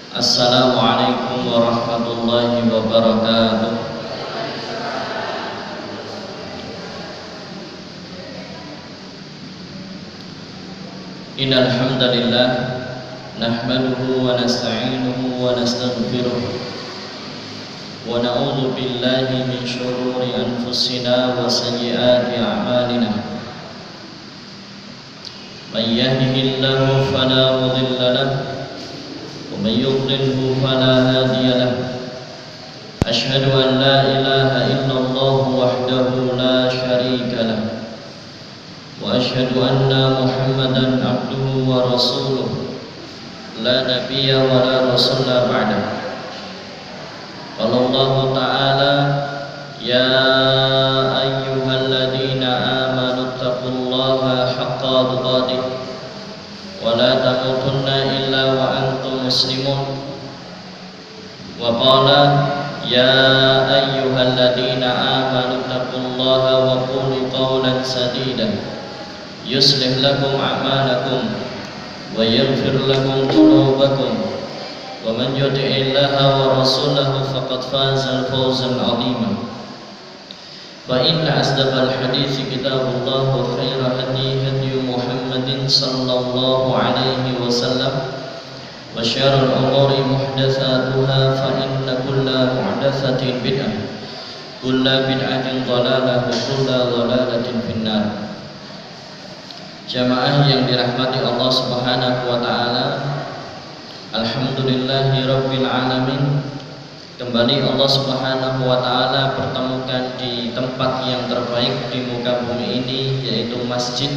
Assalamualaikum warahmatullahi wabarakatuh. Innal hamdalillah nahmaduhu wa nasta'inuhu wa nastaghfiruh wa na'udzu billahi min shururi anfusina wa sayyiati a'malina. Man yahdihillahu fala mudilla lahu wa man yudlilhu fala hadiya lahu. Asyhadu an la ilaha illallah wahdahu la syarika lahu wa asyhadu anna Muhammadan abduhu wa rasuluh la nabiyya wa la rasula ba'da. Qala Allah ta'ala ya ayyuhalladzina amanu taqullaha haqqa tuqatih wa la tamutunna illa wa antum muslimun. Wa qala ya ayyuhalladzina amanu taqullaha wa qulu qawlan sadida yuslih lakum a'malakum wa yaghfir lakum dhunubakum wa man yuti'illaha wa rasulahu faqad faza fawzan 'azima. Fa inna asdaqal hadithi kitabullah wa khairal hadi Muhammadin sallallahu alaihi wasallam wa syarrul umuri muhdatsatuha fa inna kulla muhdatsatin bid'ah kulla bid'atin dhalalah wa kulla dhalalatin finnar. Jamaah yang dirahmati Allah Subhanahu wa taala, alhamdulillahi rabbil alamin. Kembali Allah Subhanahu wa taala pertemukan di tempat yang terbaik di muka bumi ini, yaitu masjid,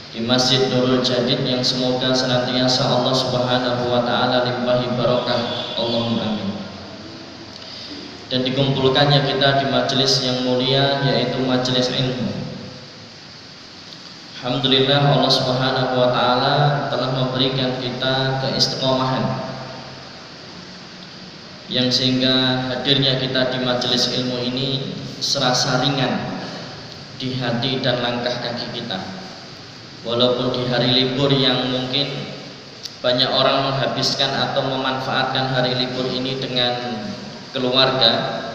di Masjid Nurul Jadid, yang semoga senantiasa Allah Subhanahu wa taala limpahi barakah. Allahumma amin. Dan dikumpulkannya kita di majelis yang mulia, yaitu majelis ilmu. Alhamdulillah, Allah Subhanahu wa taala telah memberikan kita keistiqomahan, yang sehingga hadirnya kita di majelis ilmu ini serasa ringan di hati dan langkah kaki kita. Walaupun di hari libur yang mungkin banyak orang menghabiskan atau memanfaatkan hari libur ini dengan keluarga,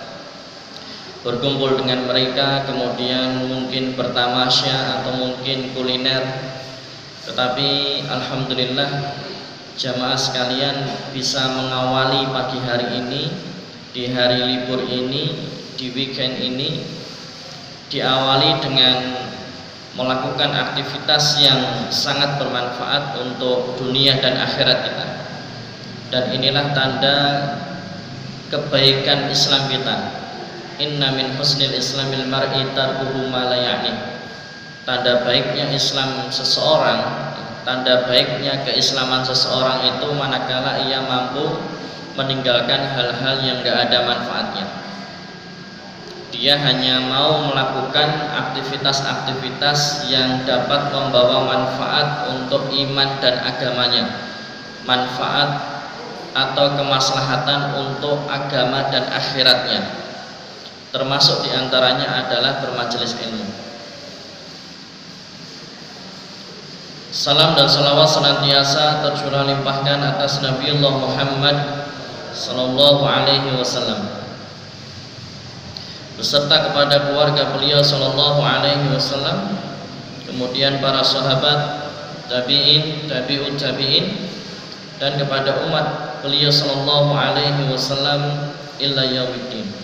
berkumpul dengan mereka, kemudian mungkin bertamasya atau mungkin kuliner, tetapi alhamdulillah jamaah sekalian bisa mengawali pagi hari ini, di hari libur ini, di weekend ini, diawali dengan melakukan aktivitas yang sangat bermanfaat untuk dunia dan akhirat kita. Dan inilah tanda kebaikan Islam kita. Inna min husnil islamil mar'i tarkuhu ma la ya'ni. Tanda baiknya Islam seseorang, tanda baiknya keislaman seseorang itu manakala ia mampu meninggalkan hal-hal yang enggak ada manfaatnya. Dia hanya mau melakukan aktivitas-aktivitas yang dapat membawa manfaat untuk iman dan agamanya, manfaat atau kemaslahatan untuk agama dan akhiratnya. Termasuk diantaranya adalah bermajelis ilmu. Salam dan salawat senantiasa tercurah limpahkan atas Nabiullah Muhammad sallallahu alaihi wasallam, beserta kepada keluarga beliau sallallahu alaihi wasallam, kemudian para sahabat, tabi'in, tabi'ut tabi'in, dan kepada umat beliau sallallahu alaihi wasallam illa yaumiddin.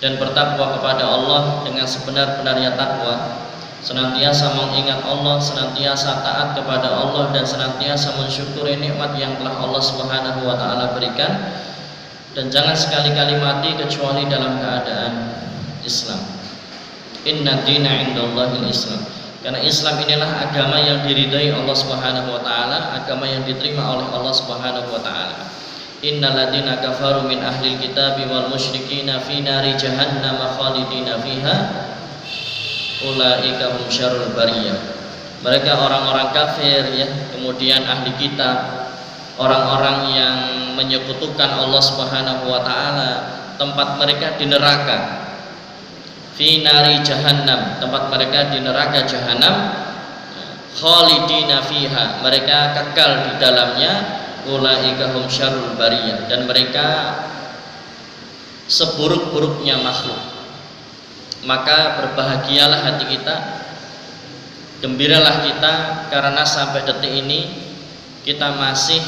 Dan bertakwa kepada Allah dengan sebenar-benarnya takwa, senantiasa mengingat Allah, senantiasa taat kepada Allah, dan senantiasa mensyukuri nikmat yang telah Allah Subhanahu wa taala berikan, dan jangan sekali-kali mati kecuali dalam keadaan Islam. Inna dina indallahil Islam. Karena Islam inilah agama yang diridai Allah Subhanahu wa taala, agama yang diterima oleh Allah Subhanahu wa taala. Innal ladzina kafaru min ahlil kitabi wal musyrikina fi nari jahannam khalidina fiha ulaika hum syarrul bariyah. Mereka orang-orang kafir, ya, kemudian ahli kitab, orang-orang yang menyekutukan Allah Subhanahu wa taala, tempat mereka di neraka. Fi nari jahannam, tempat mereka di neraka jahanam, khalidina fiha, mereka kekal di dalamnya, ulaika hum syarrul bariyah, dan mereka seburuk-buruknya makhluk. Maka berbahagialah hati kita, gembiralah kita, karena sampai detik ini kita masih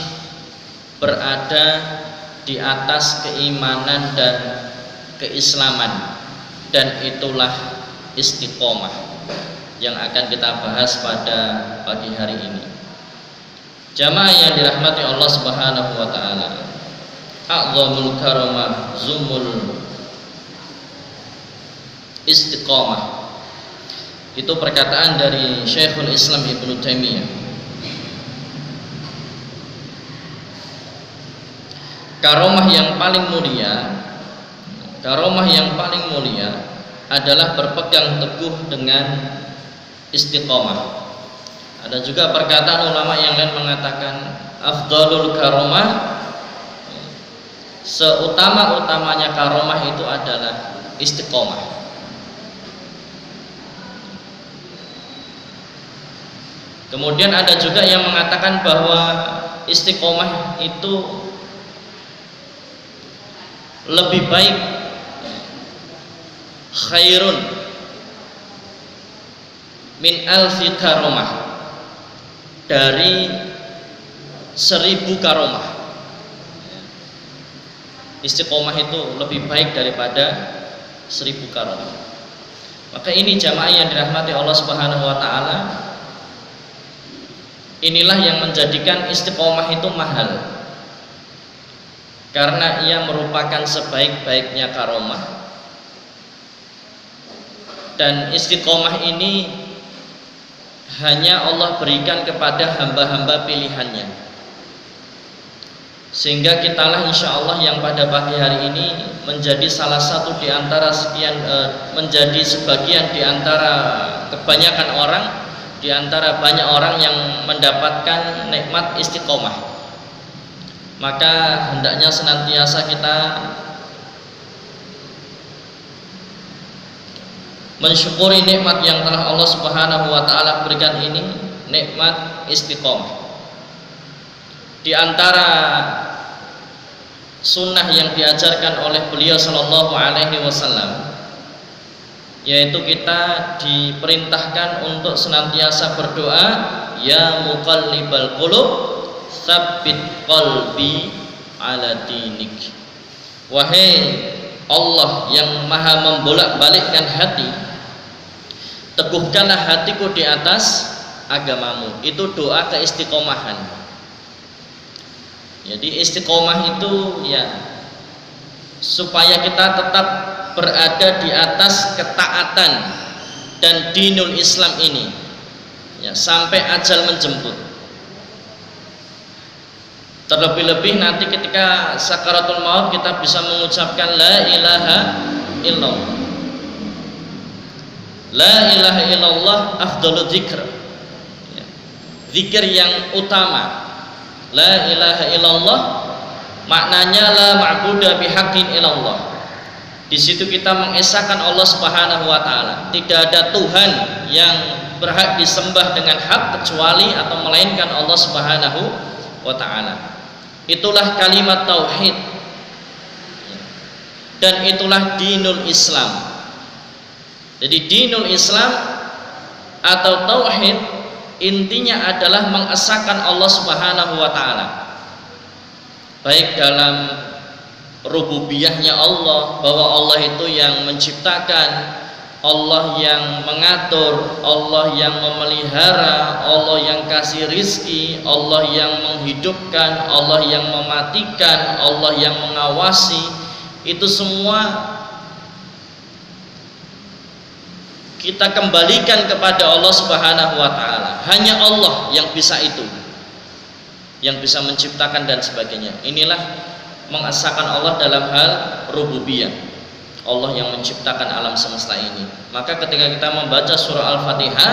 berada di atas keimanan dan keislaman, dan itulah istiqomah yang akan kita bahas pada pagi hari ini. Jamaah yang dirahmati Allah Subhanahu wa taala, a'zamul karamah zumul istiqomah. Itu perkataan dari Syekhul Islam Ibnu Taimiyah. Karomah yang paling mulia adalah berpegang teguh dengan istiqomah. Ada juga perkataan ulama yang lain mengatakan afdalul karomah, seutama-utamanya karomah itu adalah istiqomah. Kemudian ada juga yang mengatakan bahwa istiqomah itu lebih baik, khairun min alfi karomah, dari 1000 karomah. Istiqomah itu lebih baik daripada 1000 karomah. Maka ini jamaah yang dirahmati Allah Subhanahu wa taala, inilah yang menjadikan istiqomah itu mahal, karena ia merupakan sebaik-baiknya karomah. Dan istiqomah ini hanya Allah berikan kepada hamba-hamba pilihannya, sehingga kitalah insya Allah yang pada pagi hari ini menjadi salah satu di antara menjadi sebagian di antara kebanyakan orang, di antara banyak orang yang mendapatkan nikmat istiqomah. Maka hendaknya senantiasa kita mensyukuri nikmat yang telah Allah Subhanahu wa taala berikan ini, nikmat istiqomah. Di antara sunnah yang diajarkan oleh beliau sallallahu alaihi wasallam, yaitu kita diperintahkan untuk senantiasa berdoa, ya muqallibal qulub tsabbit qalbi ala dinik. Wahai Allah yang maha membolak-balikkan hati, teguhkanlah hatiku di atas agamamu. Itu doa keistiqomahan. Jadi istiqomah itu ya supaya kita tetap berada di atas ketaatan dan dinul Islam ini, ya, sampai ajal menjemput. Terlebih-lebih nanti ketika sakaratul maut kita bisa mengucapkan la ilaha illallah. La ilaha illallah afdalul dzikr, ya, zikir yang utama. La ilaha illallah maknanya la ma'budu bihaqqin illallah. Di situ kita mengesahkan Allah Subhanahu wa taala. Tidak ada Tuhan yang berhak disembah dengan hak kecuali atau melainkan Allah Subhanahu wa taala. Itulah kalimat tauhid. Dan itulah dinul Islam. Jadi dinul Islam atau tauhid intinya adalah mengesahkan Allah Subhanahu wa taala, baik dalam rububiyahnya Allah, bahwa Allah itu yang menciptakan, Allah yang mengatur, Allah yang memelihara, Allah yang kasih rizki, Allah yang menghidupkan, Allah yang mematikan, Allah yang mengawasi. Itu semua kita kembalikan kepada Allah Subhanahu wa taala. Hanya Allah yang bisa itu, yang bisa menciptakan dan sebagainya. Inilah mengesahkan Allah dalam hal rububiyah. Allah yang menciptakan alam semesta ini. Maka ketika kita membaca surah Al-Fatihah,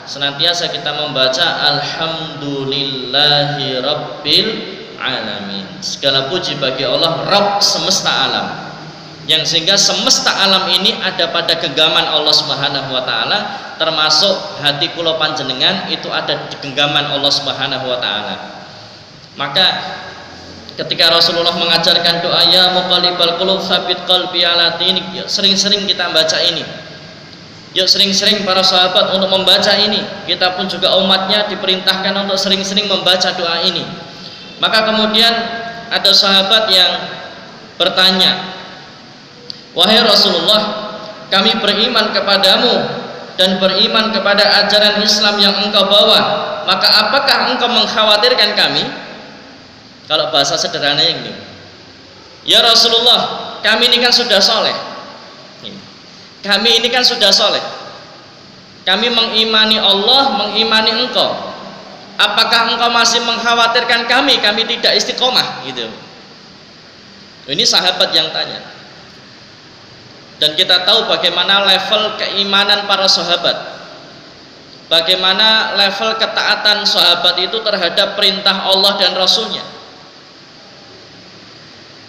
senantiasa kita membaca alhamdulillahi rabbil alamin. Segala puji bagi Allah, Rabb semesta alam, yang sehingga semesta alam ini ada pada genggaman Allah Subhanahu wa taala, termasuk hati kula panjenengan itu ada di genggaman Allah Subhanahu wa taala. Maka Ketika Rasulullah mengajarkan doa ya muqallibal qulub tsabit qalbi ala dinik, sering-sering kita baca ini. Yuk sering-sering para sahabat untuk membaca ini. Kita pun juga umatnya diperintahkan untuk sering-sering membaca doa ini. Maka kemudian ada sahabat yang bertanya, wahai Rasulullah, kami beriman kepadamu dan beriman kepada ajaran Islam yang engkau bawa, maka apakah engkau mengkhawatirkan kami? Kalau bahasa sederhananya ini, ya Rasulullah, kami ini kan sudah soleh. Kami ini kan sudah soleh. Kami mengimani Allah, mengimani engkau. Apakah engkau masih mengkhawatirkan kami? Kami tidak istiqomah gitu. Ini sahabat yang tanya. Dan kita tahu bagaimana level keimanan para sahabat. Bagaimana level ketaatan sahabat itu terhadap perintah Allah dan Rasulnya.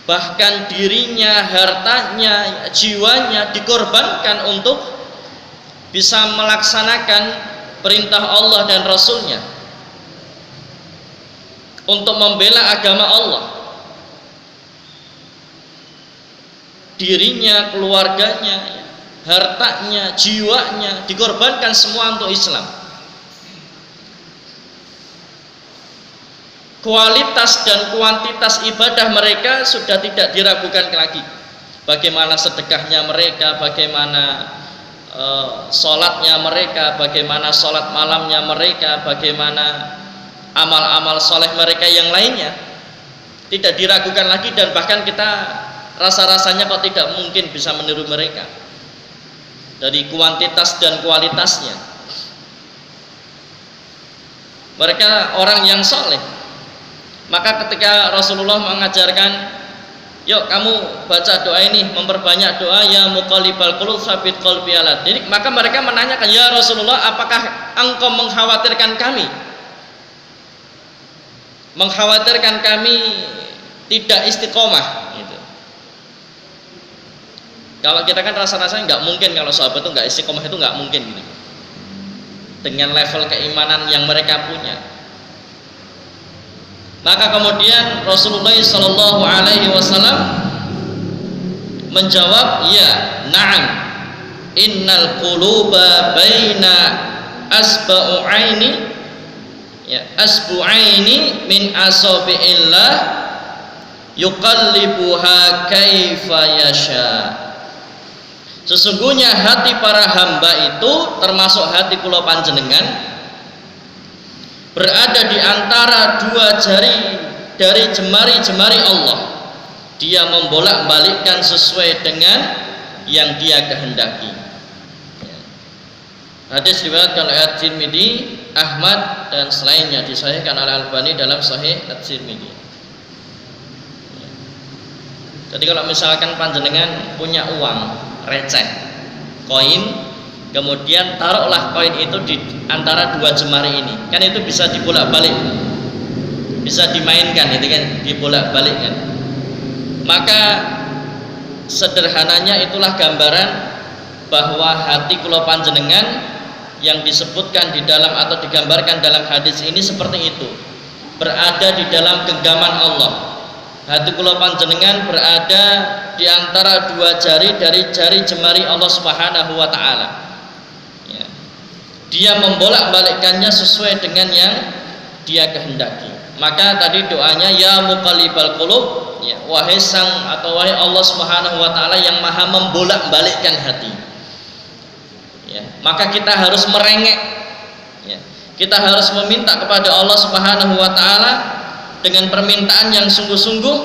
Bahkan dirinya, hartanya, jiwanya dikorbankan untuk bisa melaksanakan perintah Allah dan Rasulnya, untuk membela agama Allah. Dirinya, keluarganya, hartanya, jiwanya dikorbankan semua untuk Islam. Kualitas dan kuantitas ibadah mereka sudah tidak diragukan lagi. Bagaimana sedekahnya mereka, bagaimana sholatnya mereka, bagaimana sholat malamnya mereka, bagaimana amal-amal soleh mereka yang lainnya, tidak diragukan lagi. Dan bahkan kita rasa-rasanya kok tidak mungkin bisa meniru mereka dari kuantitas dan kualitasnya. Mereka orang yang soleh. Maka ketika Rasulullah mengajarkan, yuk kamu baca doa ini, memperbanyak doa ya muqallibal qulub tsabit qalbi ala dinik, maka mereka menanyakan, ya Rasulullah, apakah engkau mengkhawatirkan kami? Mengkhawatirkan kami tidak istiqomah gitu. Kalau kita kan rasa-rasanya nggak mungkin kalau sahabat itu nggak istiqomah, itu nggak mungkin gitu. Dengan level keimanan yang mereka punya. Maka kemudian Rasulullah Sallallahu Alaihi Wasallam menjawab, ya, na'am, innal quluba baina asbu'aini, ya, asbu'aini min asabi'illah yuqallibuha kaifa yasha. Sesungguhnya hati para hamba itu, termasuk hati kula panjenengan, berada di antara dua jari dari jemari-jemari Allah. Dia membolak-balikkan sesuai dengan yang dia kehendaki. Hadis diriwayatkan oleh At-Tirmidzi, Ahmad dan selainnya, disahihkan oleh Albani dalam Sahih At-Tirmidzi. Jadi kalau misalkan panjenengan punya uang receh, koin, kemudian taruhlah koin itu di antara dua jemari ini, kan itu bisa dibolak-balik, bisa dimainkan, itu kan dibolak-balik kan. Maka sederhananya itulah gambaran bahwa hati kula panjenengan yang disebutkan di dalam atau digambarkan dalam hadis ini seperti itu, berada di dalam genggaman Allah. Hati kula panjenengan berada di antara dua jari dari jari jemari Allah Subhanahu wa taala. Ya. Dia membolak-balikkannya sesuai dengan yang dia kehendaki. Maka tadi doanya ya muqallibal qulub, ya, wahai sang atau wahai Allah Subhanahu wa taala yang maha membolak-balikkan hati. Ya, maka kita harus merengek, ya, kita harus meminta kepada Allah Subhanahu wa taala dengan permintaan yang sungguh-sungguh,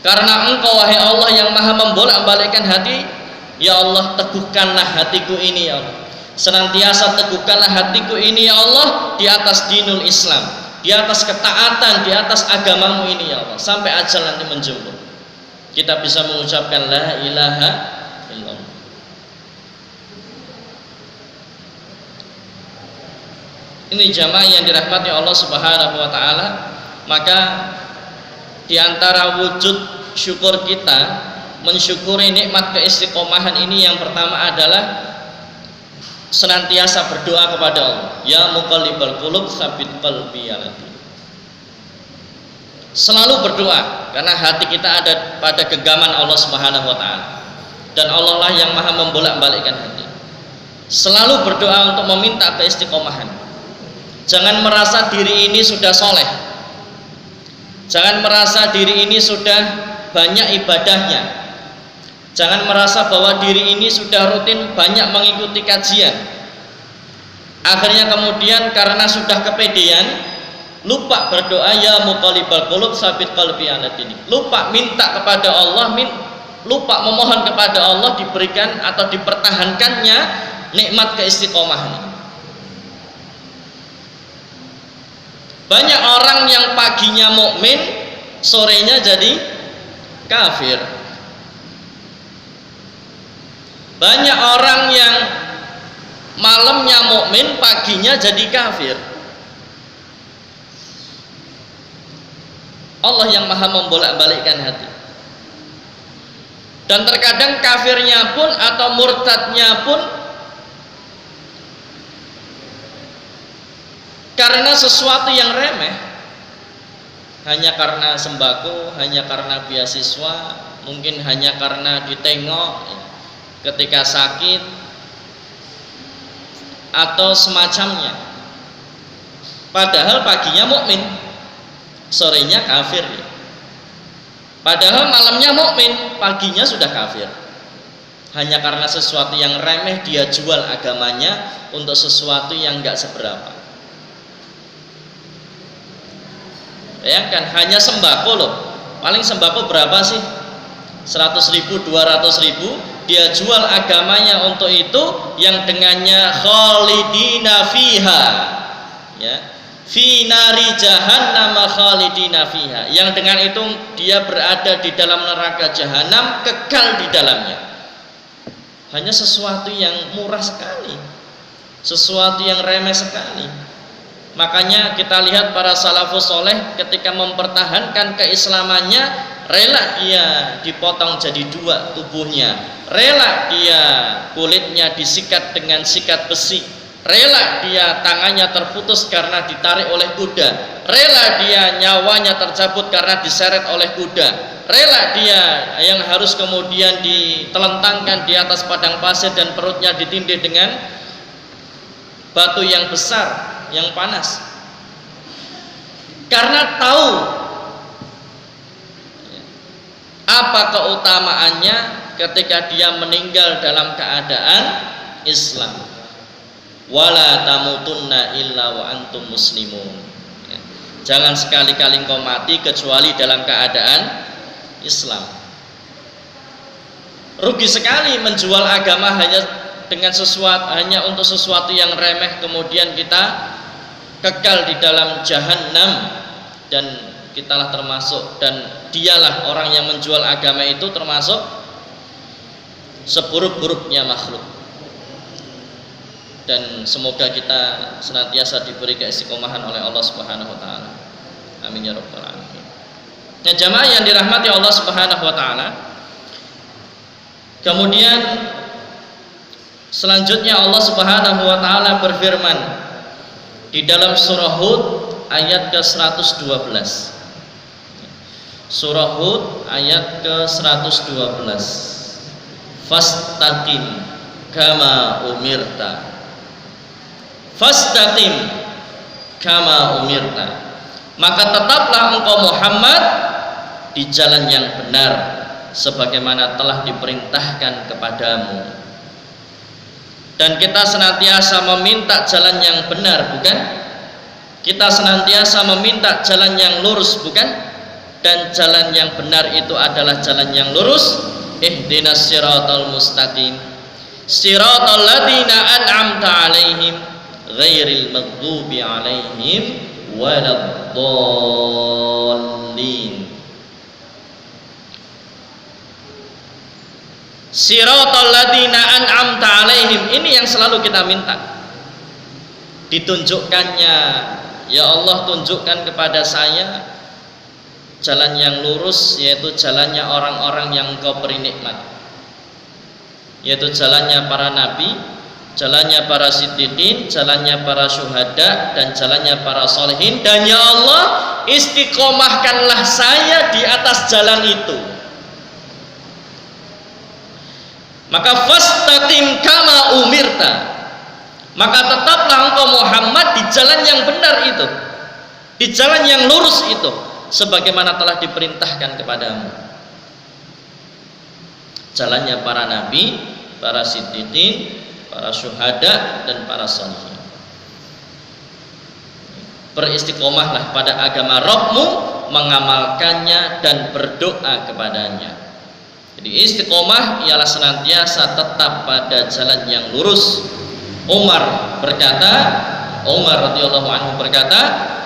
karena Engkau wahai Allah yang maha membolak-balikkan hati. Ya Allah, teguhkanlah hatiku ini ya Allah, senantiasa teguhkanlah hatiku ini ya Allah di atas dinul Islam, di atas ketaatan, di atas agamamu ini ya Allah, sampai ajal nanti menjemput kita bisa mengucapkan la ilaha illallah. Ini jamaah yang dirahmati Allah Subhanahu wa taala. Maka di antara wujud syukur kita mensyukuri nikmat keistiqomahan ini, yang pertama adalah senantiasa berdoa kepada Allah, ya muqallibal qulub tsabit qalbi ala dinik. Selalu berdoa karena hati kita ada pada genggaman Allah Subhanahu wa taala. Dan Allah lah yang Maha membolak-balikkan hati. Selalu berdoa untuk meminta keistiqomahan. Jangan merasa diri ini sudah soleh. Jangan merasa diri ini sudah banyak ibadahnya. Jangan merasa bahwa diri ini sudah rutin banyak mengikuti kajian. Akhirnya kemudian karena sudah kepedean, lupa berdoa, ya muqallibal qulub tsabit qalbi ala dinik. Lupa minta kepada Allah, lupa memohon kepada Allah diberikan atau dipertahankannya nikmat keistiqomahan. Banyak orang yang paginya mukmin, sorenya jadi kafir. Banyak orang yang malamnya mukmin, paginya jadi kafir. Allah yang Maha membolak-balikkan hati. Dan terkadang kafirnya pun atau murtadnya pun karena sesuatu yang remeh, hanya karena sembako, hanya karena beasiswa, mungkin hanya karena ditengok ketika sakit atau semacamnya. Padahal paginya mukmin, sorenya kafir. Padahal malamnya mukmin, paginya sudah kafir. Hanya karena sesuatu yang remeh dia jual agamanya untuk sesuatu yang enggak seberapa. Bayangkan hanya sembako loh. Paling sembako berapa sih? 100.000, 200.000. Dia jual agamanya untuk itu, yang dengannya khalidina fiha, ya, fi nari jahannam khalidina fiha, yang dengan itu dia berada di dalam neraka jahanam, kekal di dalamnya. Hanya sesuatu yang murah sekali, sesuatu yang remeh sekali. Makanya kita lihat para salafus soleh ketika mempertahankan keislamannya, rela dia dipotong jadi dua tubuhnya, rela dia kulitnya disikat dengan sikat besi, rela dia tangannya terputus karena ditarik oleh kuda, rela dia nyawanya tercabut karena diseret oleh kuda, rela dia yang harus kemudian ditelentangkan di atas padang pasir dan perutnya ditindih dengan batu yang besar, yang panas, karena tahu apa keutamaannya ketika dia meninggal dalam keadaan Islam. Wala tamutunna illa wa antum muslimun. Jangan sekali-kali engkau mati kecuali dalam keadaan Islam. Rugi sekali menjual agama hanya untuk sesuatu yang remeh, kemudian kita kekal di dalam jahanam, dan kitalah termasuk, dan dialah orang yang menjual agama itu termasuk seburuk-buruknya makhluk. Dan semoga kita senantiasa diberi keistiqomahan oleh Allah Subhanahu wa taala. Amin ya rabbal alamin. Nah, jamaah yang dirahmati Allah Subhanahu wa taala, kemudian selanjutnya Allah Subhanahu wa taala berfirman di dalam surah Hud ayat ke-112. Surah Hud ayat ke-112. Fastaqim kama umirta. Fastaqim kama umirta. Maka tetaplah engkau Muhammad di jalan yang benar sebagaimana telah diperintahkan kepadamu. Dan kita senantiasa meminta jalan yang benar, bukan? Kita senantiasa meminta jalan yang lurus, bukan? Dan jalan yang benar itu adalah jalan yang lurus. Ihdinas siratal mustaqim, siratal ladzina an'amta 'alaihim ghairil maghdubi 'alaihim waladdallin. Siratal ladzina an'amta 'alaihim, ini yang selalu kita minta ditunjukkannya. Ya Allah, tunjukkan kepada saya jalan yang lurus, yaitu jalannya orang-orang yang Engkau beri nikmat, yaitu jalannya para nabi, jalannya para siddiqin, jalannya para syuhada, dan jalannya para sholihin. Dan ya Allah, istiqomahkanlah saya di atas jalan itu. Maka fastaqim kama umirta, maka tetaplah engkau Muhammad di jalan yang benar itu, di jalan yang lurus itu, sebagaimana telah diperintahkan kepadamu. Jalannya para nabi, para siddiqin, para syuhada, dan para sholihin. Beristiqomahlah pada agama Rabbmu, mengamalkannya dan berdoa kepadanya. Jadi istiqomah ialah senantiasa tetap pada jalan yang lurus. Umar radhiyallahu anhu berkata,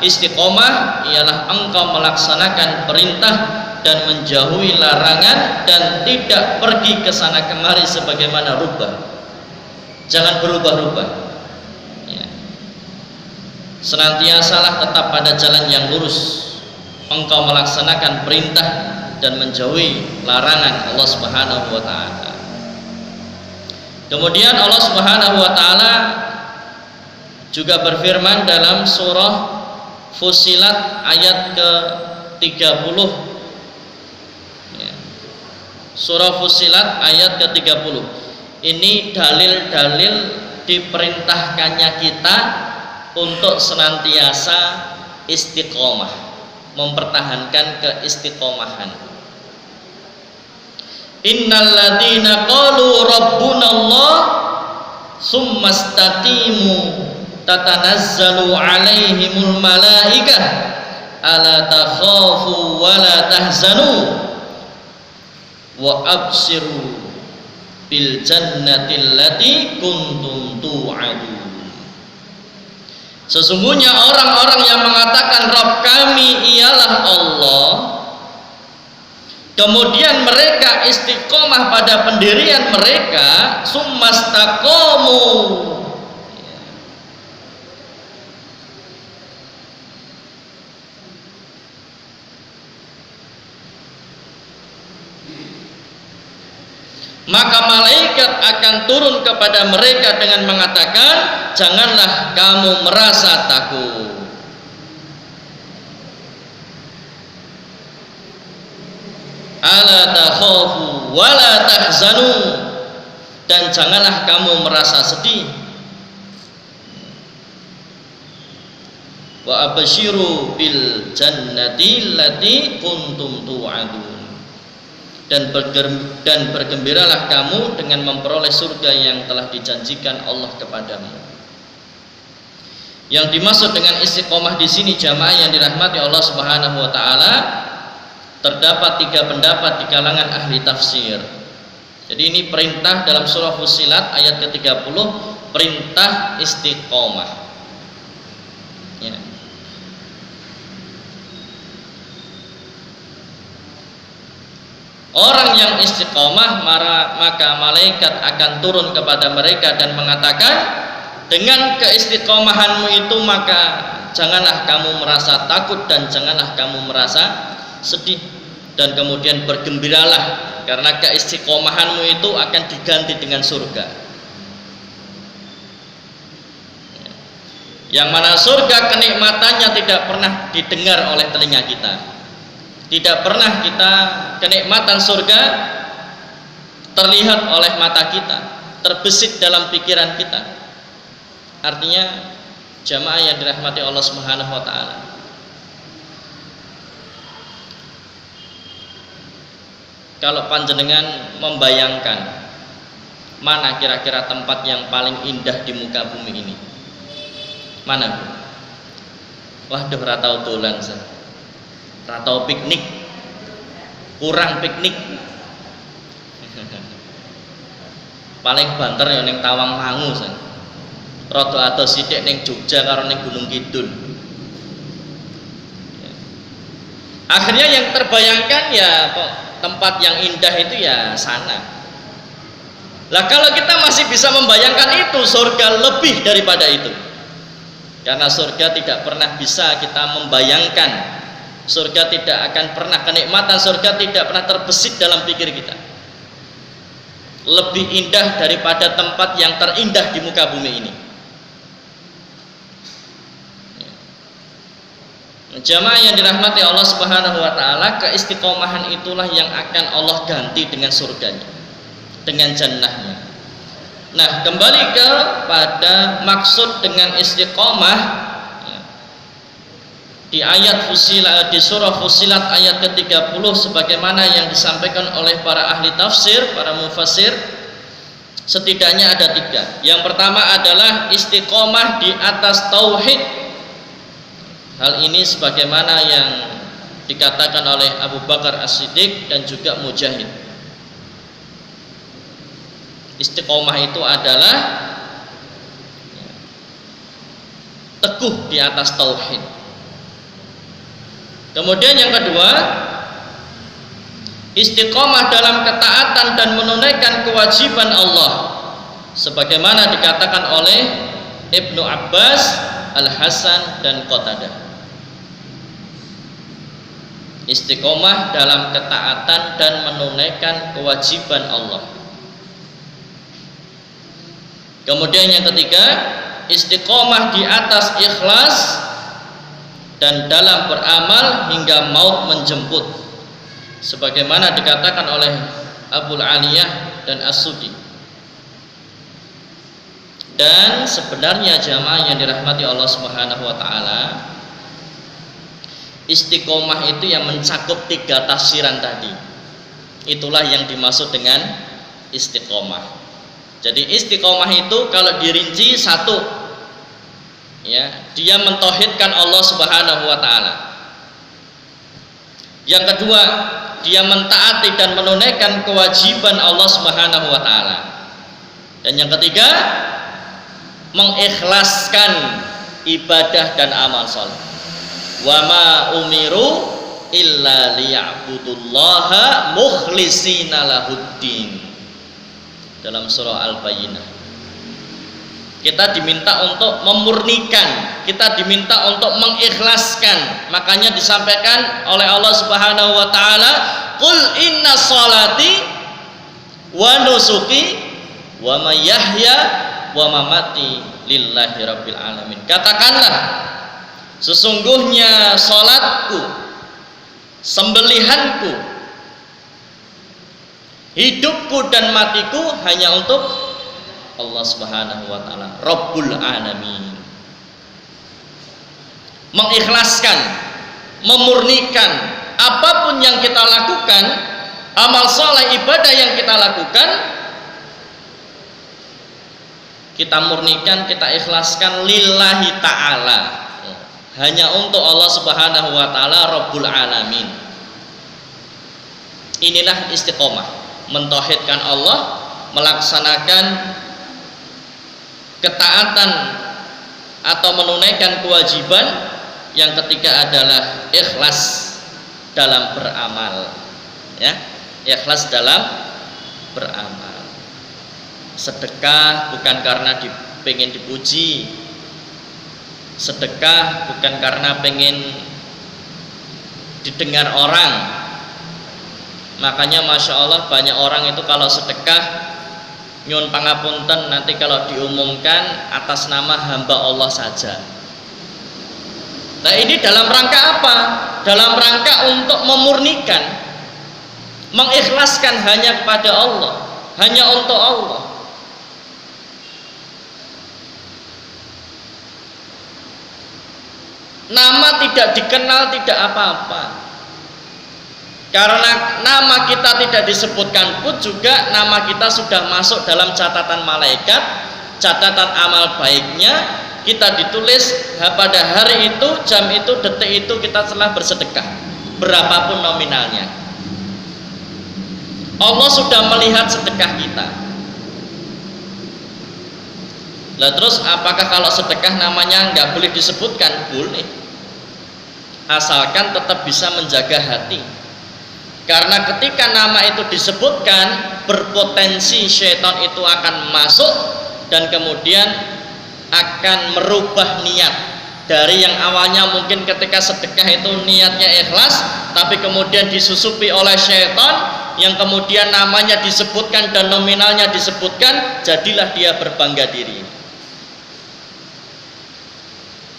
istiqomah ialah engkau melaksanakan perintah dan menjauhi larangan dan tidak pergi ke sana kemari sebagaimana rubah. Jangan berubah-ubah. Ya. Senantiasalah tetap pada jalan yang lurus. Engkau melaksanakan perintah dan menjauhi larangan Allah Subhanahu wa taala. Kemudian Allah Subhanahu wa taala juga berfirman dalam surah Fussilat ayat ke-30. Ya. Surah Fussilat ayat ke-30. Ini dalil-dalil diperintahkannya kita untuk senantiasa istiqomah, mempertahankan keistiqomahan. Innal ladzina qalu rabbunallah tsumma istaqimu tatanazzalu alaihimul malaikah ala takhafu wa la tahzanu wa abshiru bil jannati allati kuntum tu'adun. Sesungguhnya orang-orang yang mengatakan Rabb kami ialah Allah, kemudian mereka istiqomah pada pendirian mereka, summastaqamu, maka malaikat akan turun kepada mereka dengan mengatakan, janganlah kamu merasa takut. Ala takhafu wa la tahzanu, dan janganlah kamu merasa sedih. Wa abshiru bil jannati allati kuntum tu'adun, dan bergembiralah kamu dengan memperoleh surga yang telah dijanjikan Allah kepadamu. Yang dimaksud dengan istiqomah di sini jamaah yang dirahmati Allah Subhanahu wa taala, terdapat 3 pendapat di kalangan ahli tafsir. Jadi ini perintah dalam surah Fussilat ayat ke-30, perintah istiqomah. Ya. Orang yang istiqomah, maka malaikat akan turun kepada mereka dan mengatakan, dengan keistiqomahanmu itu maka janganlah kamu merasa takut dan janganlah kamu merasa sedih, dan kemudian bergembiralah karena keistiqomahanmu itu akan diganti dengan surga. Yang mana surga kenikmatannya tidak pernah didengar oleh telinga kita, tidak pernah kita kenikmatan surga terlihat oleh mata kita, terbesit dalam pikiran kita. Artinya jamaah yang dirahmati Allah Subhanahu wa taala, kalau panjenengan membayangkan mana kira-kira tempat yang paling indah di muka bumi ini, mana? Waduh, ratau dolan, ratau piknik, kurang piknik. Paling banter ya ning Tawangmangu, rada adoh sithik ning Jogja karo ning Gunung Kidul. Akhirnya yang terbayangkan ya tempat yang indah itu ya sana. Lah kalau kita masih bisa membayangkan itu, surga lebih daripada itu. Karena surga tidak pernah bisa kita membayangkan. Surga tidak akan pernah, kenikmatan surga tidak pernah terbesit dalam pikir kita. lebih indah daripada tempat yang terindah di muka bumi ini. Jamaah yang dirahmati Allah Subhanahu wa taala, keistiqomahan itulah yang akan Allah ganti dengan surganya, dengan jannahnya. Nah, kembali kepada maksud dengan istiqomah di ayat Fussilat, di surah Fussilat ayat ke-30, sebagaimana yang disampaikan oleh para ahli tafsir, para mufassir, setidaknya ada 3. Yang pertama adalah istiqomah di atas tauhid. Hal ini sebagaimana yang dikatakan oleh Abu Bakar As-Siddiq dan juga Mujahid. Istiqomah itu adalah teguh di atas tauhid. Kemudian yang kedua, istiqomah dalam ketaatan dan menunaikan kewajiban Allah, sebagaimana dikatakan oleh Ibnu Abbas, Al-Hasan dan Qatadah. Istiqomah dalam ketaatan dan menunaikan kewajiban Allah. Kemudian yang ketiga, istiqomah di atas ikhlas dan dalam beramal hingga maut menjemput, sebagaimana dikatakan oleh Abul Aliyah dan As-Sudi. Dan sebenarnya jamaah yang dirahmati Allah Subhanahu wa taala, istiqomah itu yang mencakup 3 tafsiran tadi. Itulah yang dimaksud dengan istiqomah. Jadi istiqomah itu kalau dirinci 1, ya, dia mentauhidkan Allah Subhanahu wa taala. Yang kedua, dia mentaati dan menunaikan kewajiban Allah Subhanahu wa taala. Dan yang ketiga, mengikhlaskan ibadah dan amal saleh. Wa ma umiru illa liya'budullaha mukhlishina lahuddin, dalam surah Al-Bayyinah. Kita diminta untuk memurnikan, kita diminta untuk mengikhlaskan. Makanya disampaikan oleh Allah Subhanahu wa taala, qul inna sholati wa nusuki wa mahyaya wa mamati lillahi rabbil alamin. Katakanlah, sesungguhnya salatku, sembelihanku, hidupku dan matiku hanya untuk Allah Subhanahu wa taala, Rabbul alamin. Mengikhlaskan, memurnikan apapun yang kita lakukan, amal saleh, ibadah yang kita lakukan, kita murnikan, kita ikhlaskan lillahi ta'ala, hanya untuk Allah Subhanahu wa taala, Rabbul alamin. Inilah istiqomah, mentauhidkan Allah, melaksanakan ketaatan atau menunaikan kewajiban. Yang ketiga adalah ikhlas dalam beramal, ya, ikhlas dalam beramal. Sedekah bukan karena pengen dipuji, sedekah bukan karena pengen didengar orang. Makanya Masya Allah banyak orang itu kalau sedekah nyun pangapunten, nanti kalau diumumkan atas nama hamba Allah saja. Nah, ini dalam rangka apa? Dalam rangka untuk memurnikan, mengikhlaskan hanya kepada Allah, hanya untuk Allah. Nama tidak dikenal, tidak apa-apa, karena nama kita tidak disebutkan pun juga nama kita sudah masuk dalam catatan malaikat, catatan amal baiknya. Kita ditulis pada hari itu, jam itu, detik itu kita telah bersedekah, berapapun nominalnya. Allah sudah melihat sedekah kita. Lah terus apakah kalau sedekah namanya nggak boleh disebutkan? Boleh, asalkan tetap bisa menjaga hati. Karena ketika nama itu disebutkan, berpotensi syaitan itu akan masuk dan kemudian akan merubah niat dari yang awalnya mungkin ketika sedekah itu niatnya ikhlas, tapi kemudian disusupi oleh syaitan, yang kemudian namanya disebutkan dan nominalnya disebutkan, jadilah dia berbangga diri.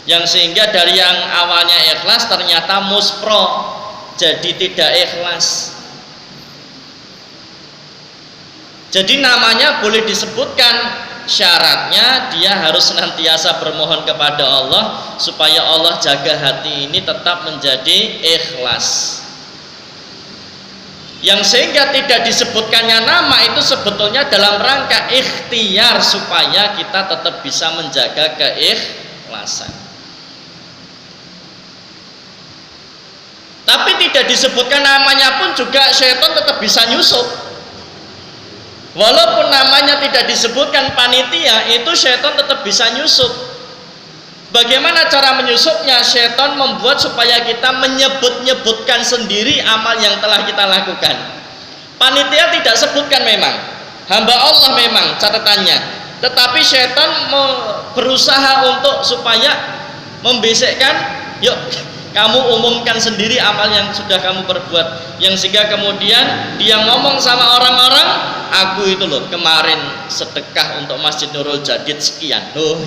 Yang sehingga dari yang awalnya ikhlas ternyata muspro, jadi tidak ikhlas. Jadi namanya boleh disebutkan, syaratnya dia harus senantiasa bermohon kepada Allah supaya Allah jaga hati ini tetap menjadi ikhlas. Yang sehingga tidak disebutkannya nama itu sebetulnya dalam rangka ikhtiar supaya kita tetap bisa menjaga keikhlasan. Tapi tidak disebutkan namanya pun juga syaitan tetap bisa nyusup. Walaupun namanya tidak disebutkan panitia, itu syaitan tetap bisa nyusup. Bagaimana cara menyusupnya? Syaitan membuat supaya kita menyebut-nyebutkan sendiri amal yang telah kita lakukan. Panitia tidak sebutkan memang, hamba Allah memang catatannya, tetapi syaitan berusaha untuk supaya membisikkan, yuk kamu umumkan sendiri amal yang sudah kamu perbuat, yang sehingga kemudian dia ngomong sama orang-orang, aku itu loh kemarin sedekah untuk Masjid Nurul Jadid sekian loh.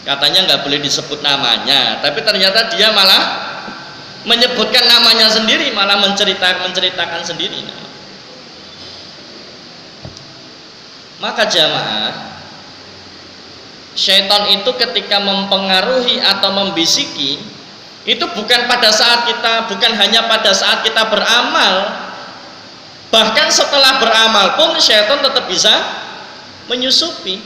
Katanya nggak boleh disebut namanya, tapi ternyata dia malah menyebutkan namanya sendiri, malah menceritakan sendiri. Maka jamaah, syaitan itu ketika mempengaruhi atau membisiki, itu bukan hanya pada saat kita beramal, bahkan setelah beramal pun syaitan tetap bisa menyusupi.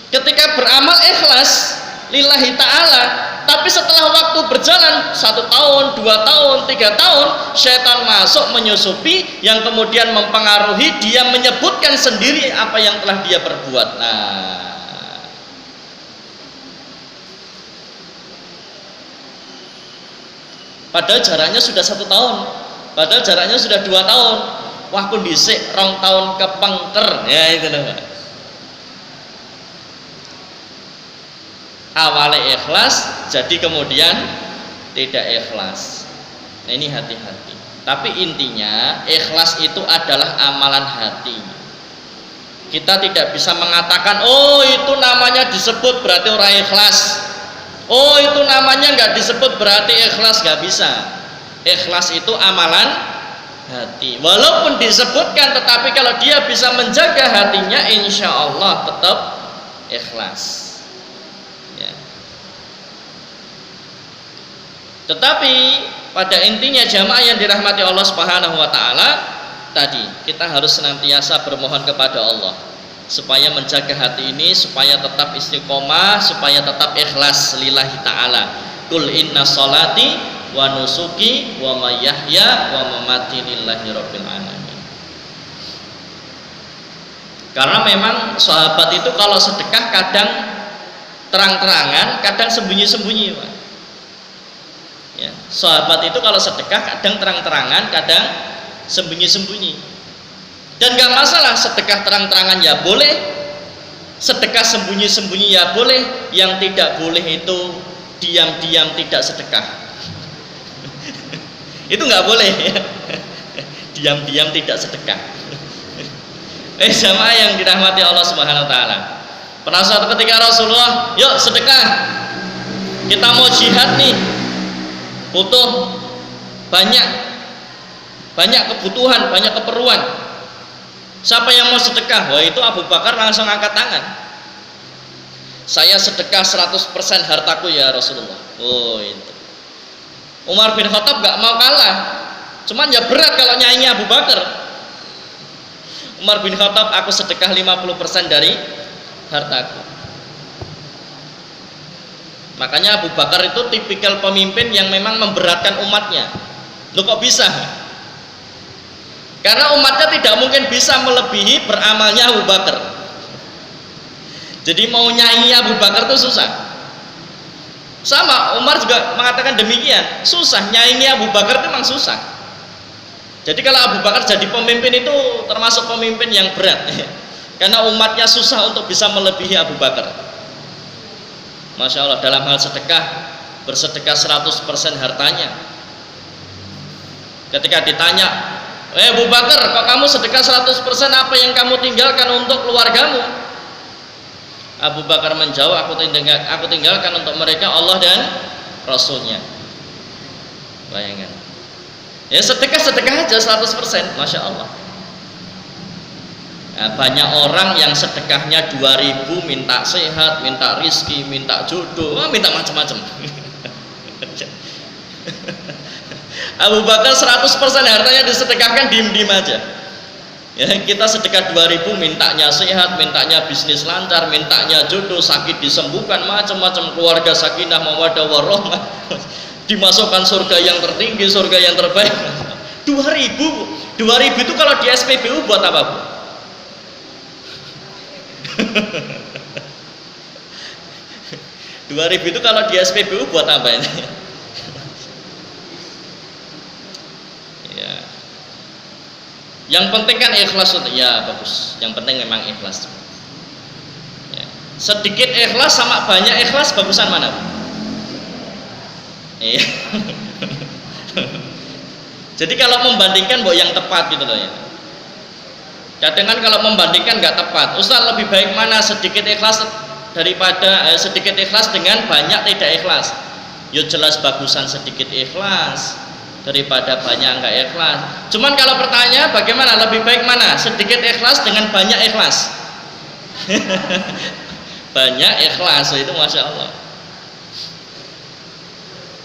Ketika beramal ikhlas lillahi ta'ala, tapi setelah waktu berjalan 1 tahun, 2 tahun, 3 tahun, syaitan masuk menyusupi, yang kemudian mempengaruhi dia menyebutkan sendiri apa yang telah dia perbuat. Padahal jaraknya sudah 1 tahun, padahal jaraknya sudah 2 tahun. Wah, kondisi 2 tahun kepengker, ya itu namanya. Awalnya ikhlas, jadi kemudian tidak ikhlas. Nah, ini hati-hati. Tapi intinya ikhlas itu adalah amalan hati. Kita tidak bisa mengatakan, oh itu namanya disebut berarti orang ikhlas. Oh itu namanya nggak disebut berarti ikhlas, nggak bisa. Ikhlas itu amalan hati. Walaupun disebutkan, tetapi kalau dia bisa menjaga hatinya, insya Allah tetap ikhlas. Ya. Tetapi pada intinya jamaah yang dirahmati Allah Subhanahu Wa Taala, tadi kita harus senantiasa bermohon kepada Allah supaya menjaga hati ini, supaya tetap istiqomah, supaya tetap ikhlas lillahi ta'ala. Qul inna sholati wa nusuki wa mayyahya wa mamati lillahi rabbil alamin. Karena memang sahabat itu kalau sedekah kadang terang-terangan, kadang sembunyi-sembunyi, Pak. Ya, sahabat itu kalau sedekah kadang terang-terangan, kadang sembunyi-sembunyi. Dan gak masalah, sedekah terang-terangan ya boleh, sedekah sembunyi-sembunyi ya boleh. Yang tidak boleh itu diam-diam tidak sedekah. Itu nggak boleh ya. Diam-diam tidak sedekah. Jamaah yang dirahmati Allah Subhanahu Wa Taala, pernah suatu ketika Rasulullah, yuk sedekah, kita mau jihad nih, butuh banyak kebutuhan, banyak keperluan. Siapa yang mau sedekah? Wah, itu Abu Bakar langsung angkat tangan. Saya sedekah 100% hartaku ya Rasulullah. Oh itu. Umar bin Khattab gak mau kalah. Cuman ya berat kalau nyaingi Abu Bakar. Umar bin Khattab, aku sedekah 50% dari hartaku. Makanya Abu Bakar itu tipikal pemimpin yang memang memberatkan umatnya. Loh kok bisa? Karena umatnya tidak mungkin bisa melebihi beramalnya Abu Bakar. Jadi mau nyanyi Abu Bakar itu susah. Sama Umar juga mengatakan demikian, susah nyanyi Abu Bakar itu memang susah. Jadi kalau Abu Bakar jadi pemimpin itu termasuk pemimpin yang berat. Karena umatnya susah untuk bisa melebihi Abu Bakar. Masya Allah, dalam hal sedekah, bersedekah 100% hartanya. Ketika ditanya, Abu Bakar, kok kamu sedekah 100%, apa yang kamu tinggalkan untuk keluargamu? Abu Bakar menjawab, aku tinggalkan untuk mereka Allah dan Rasulnya. Bayangkan. Ya sedekah aja 100%, Masya Allah. Nah, banyak orang yang sedekahnya 2000 minta sehat, minta rizki, minta jodoh, minta macam-macam. Abu Bakar 100% hartanya disedekahkan, diem-diem aja. Ya, kita sedekah 2000 mintanya sehat, mintanya bisnis lancar, mintanya jodoh, sakit disembuhkan, macam-macam, keluarga sakinah mawaddah warahmah, dimasukkan surga yang tertinggi, surga yang terbaik. 2000 itu kalau di SPBU buat apa, Bu? Itu kalau di SPBU buat apa ini? Ya. Yang penting kan ikhlas, ya bagus. Yang penting memang ikhlas. Ya. Sedikit ikhlas sama banyak ikhlas, bagusan mana? Iya. Jadi kalau membandingkan, Mbok, yang tepat gitu loh ya. Kadang kan kalau membandingkan nggak tepat. Ustaz, lebih baik mana sedikit ikhlas daripada sedikit ikhlas dengan banyak tidak ikhlas? Ya jelas bagusan sedikit ikhlas daripada banyak nggak ikhlas. Cuman kalau pertanyaan bagaimana lebih baik mana? Sedikit ikhlas dengan banyak ikhlas. Banyak ikhlas itu Masya Allah.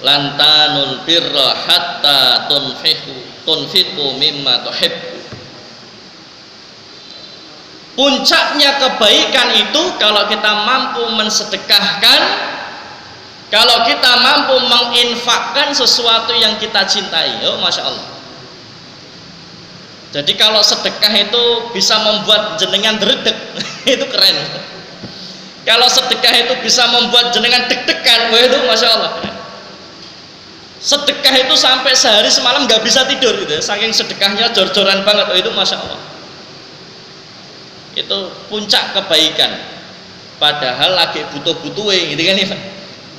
Lantanul birra hatta tunfiqu mimma tuhibbu. Puncaknya kebaikan itu kalau kita mampu mensedekahkan, kalau kita mampu menginfakkan sesuatu yang kita cintai. Oh Masya Allah. Jadi kalau sedekah itu bisa membuat jenengan dredeg, itu keren. Kalau sedekah itu bisa membuat jenengan deg-degan, wah itu Masya Allah. Sedekah itu sampai sehari semalam nggak bisa tidur gitu, saking sedekahnya jor-joran banget, oh itu Masya Allah. Itu puncak kebaikan, padahal lagi butuh-butuh gitu kan ya,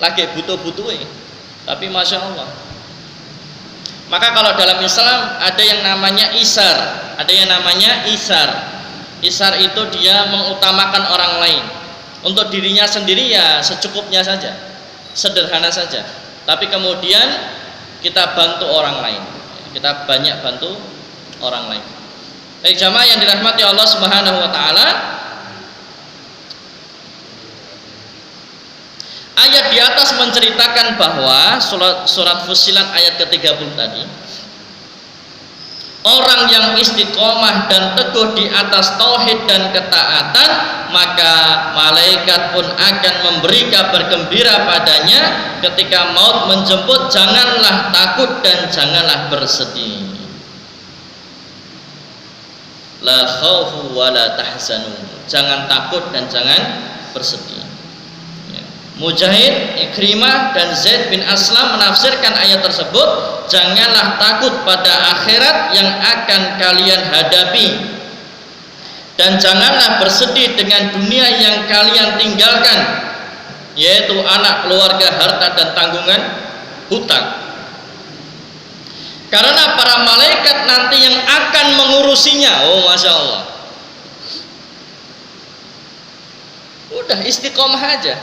lagi butuh-butuh, tapi Masya Allah. Maka kalau dalam Islam ada yang namanya isar, ada yang namanya isar. Isar itu dia mengutamakan orang lain, untuk dirinya sendiri ya secukupnya saja, sederhana saja, tapi kemudian kita bantu orang lain, kita banyak bantu orang lain. Baik jamaah yang dirahmati Allah Subhanahu wa taala, ayat di atas menceritakan bahwa surat Fussilat ayat ke-30 tadi, orang yang istiqomah dan teguh di atas tauhid dan ketaatan, maka malaikat pun akan memberi kabar gembira padanya ketika maut menjemput. Janganlah takut dan janganlah bersedih. La khaufu wa la tahzanu. Jangan takut dan jangan bersedih. Ya. Mujahid, Ikrimah dan Zaid bin Aslam menafsirkan ayat tersebut, janganlah takut pada akhirat yang akan kalian hadapi, dan janganlah bersedih dengan dunia yang kalian tinggalkan, yaitu anak, keluarga, harta dan tanggungan hutang. Karena para malaikat nanti yang akan mengurusinya. Oh Masya Allah. Udah istiqomah aja.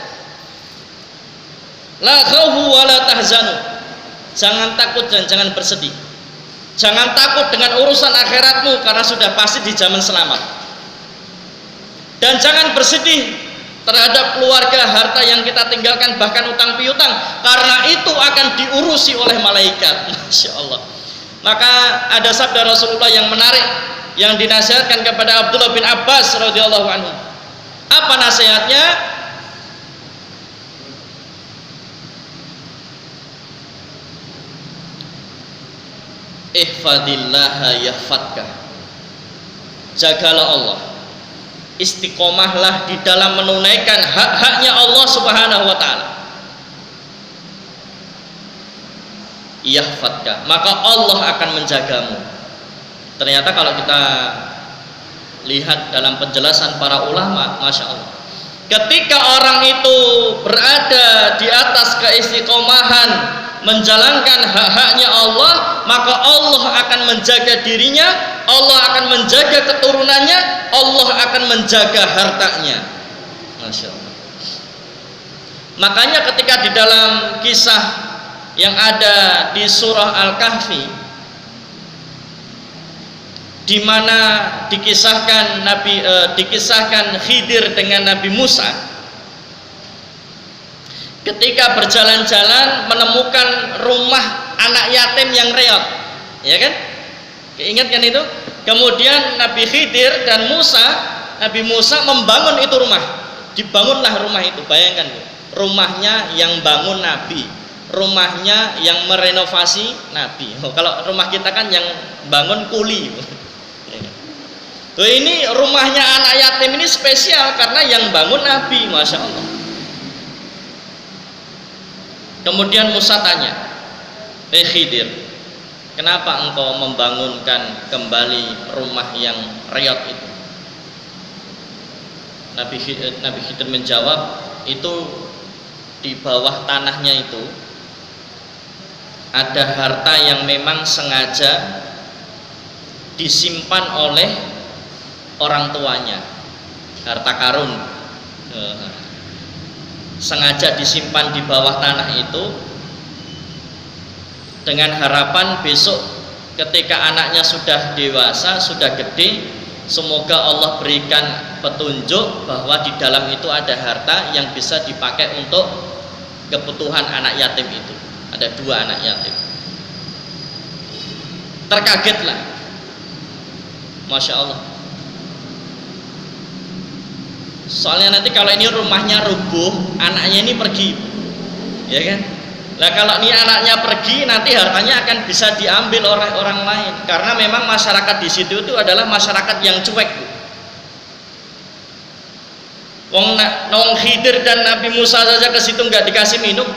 La khaufu wa la tahzanu. Jangan takut dan jangan bersedih. Jangan takut dengan urusan akhiratmu karena sudah pasti di zaman selamat. Dan jangan bersedih terhadap keluarga, harta yang kita tinggalkan, bahkan utang piutang, karena itu akan diurusi oleh malaikat. Masya Allah. Maka ada sabda Rasulullah yang menarik yang dinasihatkan kepada Abdullah bin Abbas radhiyallahu anhu. Apa nasihatnya? Ihfadillaha yahfadka. Jagalah Allah, istiqomahlah di dalam menunaikan hak-haknya Allah Subhanahu wa ta'ala. Yahfadka, maka Allah akan menjagamu. Ternyata kalau kita lihat dalam penjelasan para ulama, Masya Allah, Ketika orang itu berada di atas keistiqomahan menjalankan hak-haknya Allah, maka Allah akan menjaga dirinya, Allah akan menjaga keturunannya, Allah akan menjaga hartanya. Masya Allah. Makanya ketika di dalam kisah yang ada di surah Al-Kahfi, di mana dikisahkan Khidir dengan Nabi Musa, ketika berjalan-jalan menemukan rumah anak yatim yang reot, ya kan? Ingat kan itu? Kemudian Nabi Khidir dan Nabi Musa membangun itu rumah. Dibangunlah rumah itu. Bayangkan, rumahnya yang bangun Nabi, rumahnya yang merenovasi Nabi. Kalau rumah kita kan yang bangun kuli. Tuh, ini rumahnya anak yatim ini spesial karena yang bangun Nabi, Masya Allah. Kemudian Musa tanya, Khidir, kenapa engkau membangunkan kembali rumah yang reot itu? Nabi Khidir menjawab, itu di bawah tanahnya itu ada harta yang memang sengaja disimpan oleh orang tuanya, harta karun, sengaja disimpan di bawah tanah itu dengan harapan besok ketika anaknya sudah dewasa, sudah gede, semoga Allah berikan petunjuk bahwa di dalam itu ada harta yang bisa dipakai untuk kebutuhan anak yatim itu. Ada 2 anak yatim. Terkagetlah, Masya Allah. Soalnya nanti kalau ini rumahnya rubuh, anaknya ini pergi, ya kan? Nah, kalau ini anaknya pergi, nanti hartanya akan bisa diambil oleh orang lain. Karena memang masyarakat di situ itu adalah masyarakat yang cuek. Wong Khidir dan Nabi Musa saja ke situ nggak dikasih minum.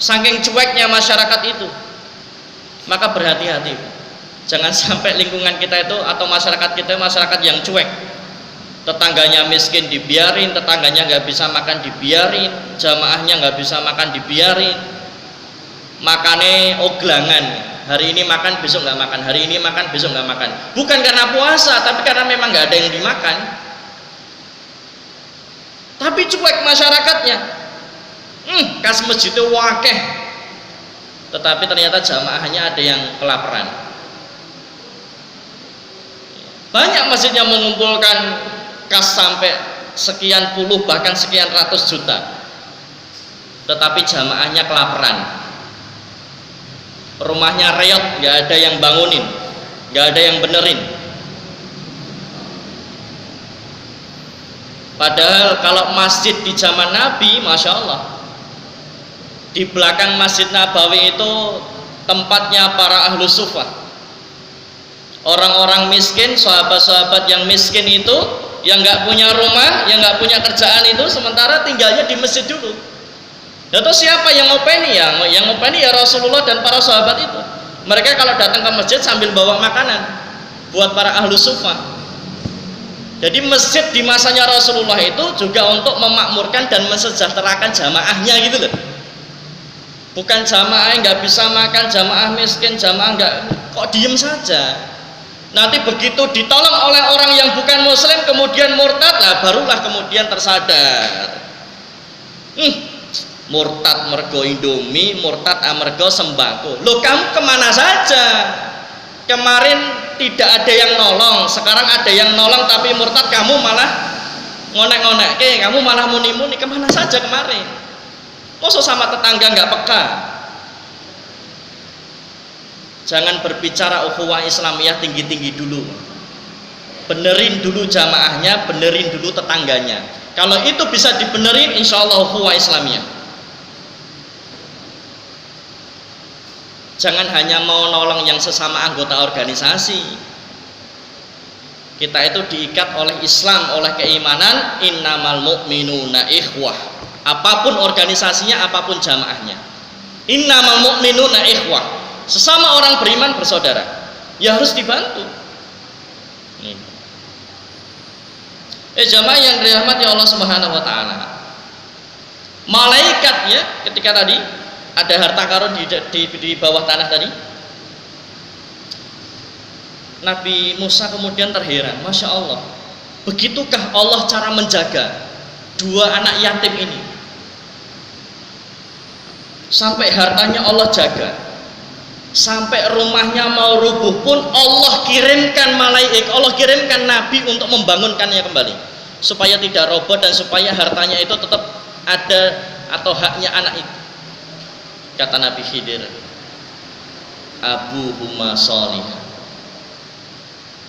Saking cueknya masyarakat itu. Maka berhati-hati. Jangan sampai lingkungan kita itu atau masyarakat kita masyarakat yang cuek. Tetangganya miskin dibiarin, tetangganya nggak bisa makan dibiarin, jamaahnya nggak bisa makan dibiarin, makannya oglangan, hari ini makan besok nggak makan, hari ini makan besok nggak makan, bukan karena puasa tapi karena memang nggak ada yang dimakan, tapi cuek masyarakatnya. Kas masjidnya wakeh, tetapi ternyata jamaahnya ada yang kelaparan. Banyak masjid yang mengumpulkan kas sampai sekian puluh bahkan sekian ratus juta, tetapi jamaahnya kelaparan, rumahnya reot, nggak ada yang bangunin, nggak ada yang benerin. Padahal kalau masjid di zaman Nabi, Masya Allah, di belakang Masjid Nabawi itu tempatnya para ahlu sufah, orang-orang miskin, sahabat-sahabat yang miskin itu, yang nggak punya rumah, yang nggak punya kerjaan itu, sementara tinggalnya di masjid dulu. Lalu siapa yang ngopeni? Yang ngopeni ya Rasulullah dan para sahabat itu. Mereka kalau datang ke masjid sambil bawa makanan buat para ahlu sufah. Jadi masjid di masanya Rasulullah itu juga untuk memakmurkan dan mensejahterakan jamaahnya gitu loh. Bukan jamaah yang nggak bisa makan, jamaah miskin, jamaah nggak kok diem saja. Nanti begitu ditolong oleh orang yang bukan muslim kemudian murtad, lah barulah kemudian tersadar. Murtad mergo Indomie, murtad amergo sembako. Loh, kamu kemana saja? Kemarin tidak ada yang nolong, sekarang ada yang nolong tapi murtad, kamu malah ngonek-ngonek, kamu malah muni-muni. Kemana saja kemarin? Masa sama tetangga nggak peka? Jangan berbicara ukhuwah Islamiyah tinggi-tinggi dulu. Benerin dulu jamaahnya, benerin dulu tetangganya. Kalau itu bisa dibenerin, insya Allah ukhuwah Islamiyah. Jangan hanya mau nolong yang sesama anggota organisasi. Kita itu diikat oleh Islam, oleh keimanan. Innamal mu'minuna ikhwah. Apapun organisasinya, apapun jamaahnya. Innamal mu'minuna ikhwah. Sesama orang beriman bersaudara, ya harus dibantu. Jamaah yang dirahmati Allah Subhanahu wa taala. Malaikat ya, ketika tadi ada harta karun di bawah tanah tadi, Nabi Musa kemudian terheran, Masya Allah, begitukah Allah cara menjaga dua anak yatim ini? Sampai hartanya Allah jaga, sampai rumahnya mau rubuh pun Allah kirimkan malaikat, Allah kirimkan Nabi untuk membangunkannya kembali, supaya tidak roboh dan supaya hartanya itu tetap ada atau haknya anak itu. Kata Nabi Khidir, abuhuma sholih.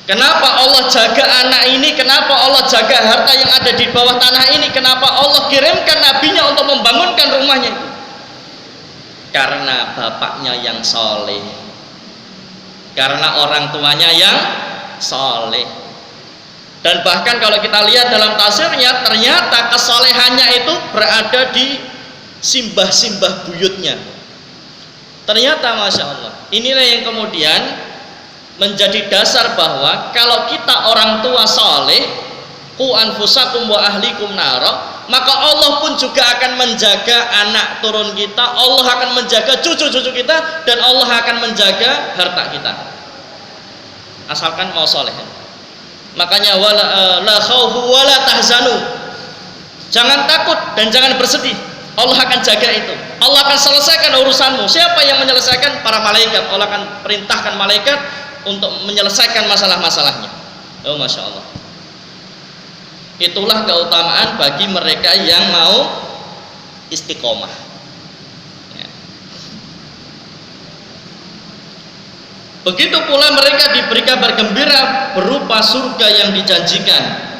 Kenapa Allah jaga anak ini? Kenapa Allah jaga harta yang ada di bawah tanah ini? Kenapa Allah kirimkan nabinya untuk membangunkan rumahnya itu? Karena bapaknya yang soleh, karena orang tuanya yang soleh. Dan bahkan kalau kita lihat dalam tafsirnya, ternyata kesolehannya itu berada di simbah-simbah buyutnya. Ternyata Masya Allah, inilah yang kemudian menjadi dasar bahwa kalau kita orang tua soleh, qu anfusakum wa ahlikum nara, maka Allah pun juga akan menjaga anak turun kita, Allah akan menjaga cucu-cucu kita, dan Allah akan menjaga harta kita, asalkan mau soleh. Makanya la khaufu wala tahzanu, jangan takut dan jangan bersedih, Allah akan jaga itu, Allah akan selesaikan urusanmu. Siapa yang menyelesaikan? Para malaikat. Allah akan perintahkan malaikat untuk menyelesaikan masalah-masalahnya. Oh Masya Allah, itulah keutamaan bagi mereka yang mau istiqomah ya. Begitu pula mereka diberi kabar gembira berupa surga yang dijanjikan.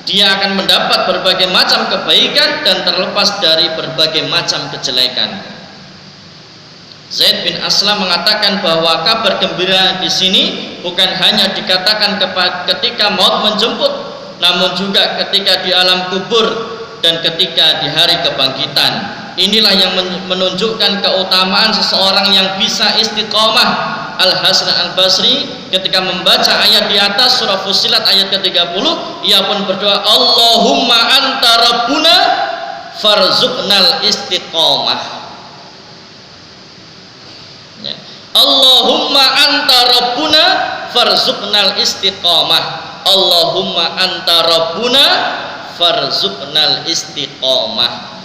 Dia akan mendapat berbagai macam kebaikan dan terlepas dari berbagai macam kejelekan. Zaid bin Aslam mengatakan bahwa kabar gembira di sini bukan hanya dikatakan ketika maut menjemput, namun juga ketika di alam kubur dan ketika di hari kebangkitan. Inilah yang menunjukkan keutamaan seseorang yang bisa istiqomah. Al-Hasan Al-Basri ketika membaca ayat di atas surah Fussilat ayat ke-30, ia pun berdoa, Allahumma anta rabbuna farzuqnal istiqomah. Allahumma anta rabbuna farzuqnal istiqomah. Allahumma anta rabbuna farzuqnal istiqomah.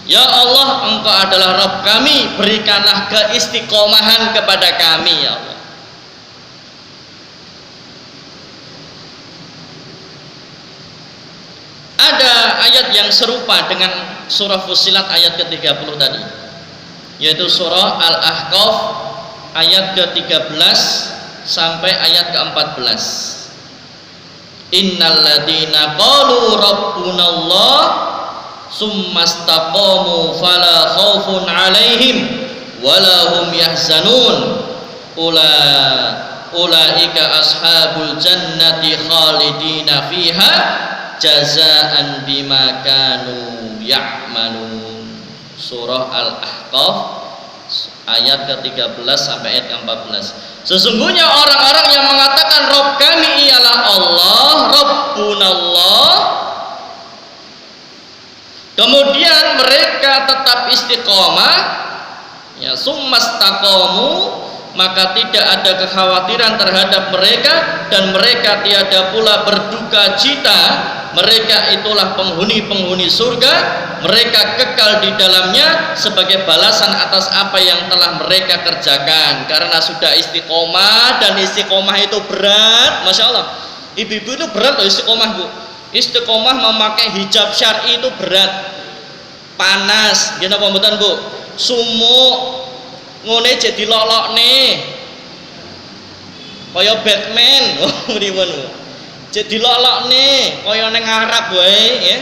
Ya Allah, Engkau adalah Rabb kami, berikanlah keistiqomahan kepada kami ya Allah. Ada ayat yang serupa dengan surah Fussilat ayat ke-30 tadi, yaitu surah Al-Ahqaf ayat ke-13 sampai ayat ke-14. Innal ladina qalu rabbunallah summastaqamu fala khaufun alaihim wala hum yahzanun ulaika ashabul jannati khalidina fiha jazaan bima kanu ya'malun. Surah Al-Ahqaf ayat ke-13 sampai ayat ke-14. Sesungguhnya orang-orang yang mengatakan Rabb kami ialah Allah, Rabbunallah, kemudian mereka tetap istiqomah ya, summastaqamu, maka tidak ada kekhawatiran terhadap mereka dan mereka tiada pula berduka cita. Mereka itulah penghuni-penghuni surga, mereka kekal di dalamnya sebagai balasan atas apa yang telah mereka kerjakan. Karena sudah istiqomah, dan istiqomah itu berat. Masya Allah, ibu-ibu itu berat loh istiqomah bu. Istiqomah memakai hijab syar'i itu berat, panas, gimana pembuatan bu? Sumuk, ngone jadi lolok nih, kaya Batman, beriman. Jadi lolok nih, kaya neng Arab wae ya.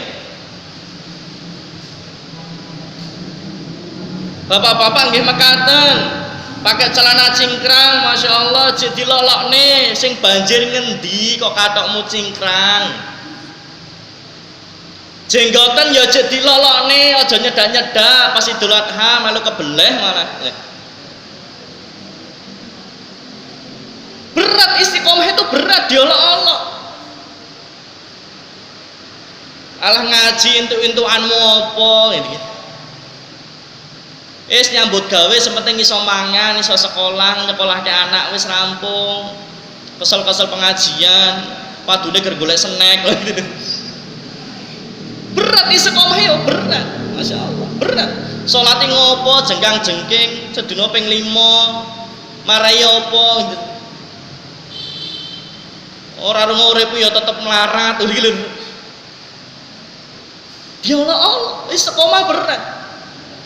Bapak-bapak nggih mekaten, pakai celana cingkrang, Masya Allah, jadi lolok nih, sing banjir ngendi kok katokmu cingkrang. Jenggoten ya jadi lolok nih, aja nyedak-nyedak pas Idul Adha malu kebeleh malah. Berat istiqomah itu, berat diolok-olok. Alah ngaji entuk-entukanmu apa ngene. Wis nyambut gawe sementing iso mangan, iso sekolah, nyekolahke anak wis rampung. Kesel-kesel pengajian, padune ger golek snack. Berat di sekolah ya berat. Masya Allah, berat. Salate ngopo jengkang-jengking sedina ping 5. Marai apa gitu. Ora rungo urip ya tetep melarat iki lho. Ya Allah, wis sekolah berat.